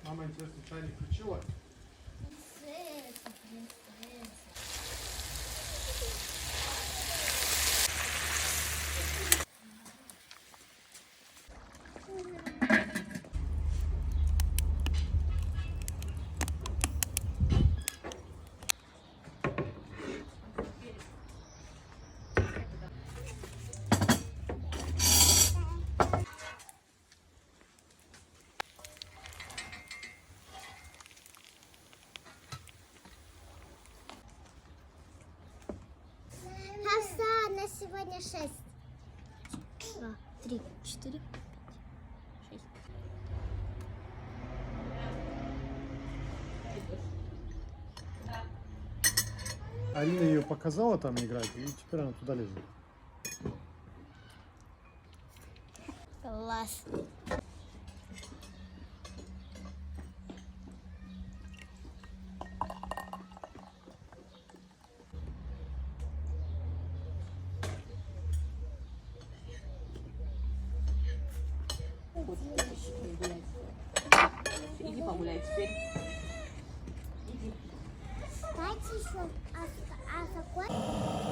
Мама, интересно, чайник включила? Хасан, на сегодня 6. 2, 3, 4, 5, 6. Алина ее показала там играть, и теперь она туда лезет. Класс. Иди погуляй теперь. Кстати, еще, а какой?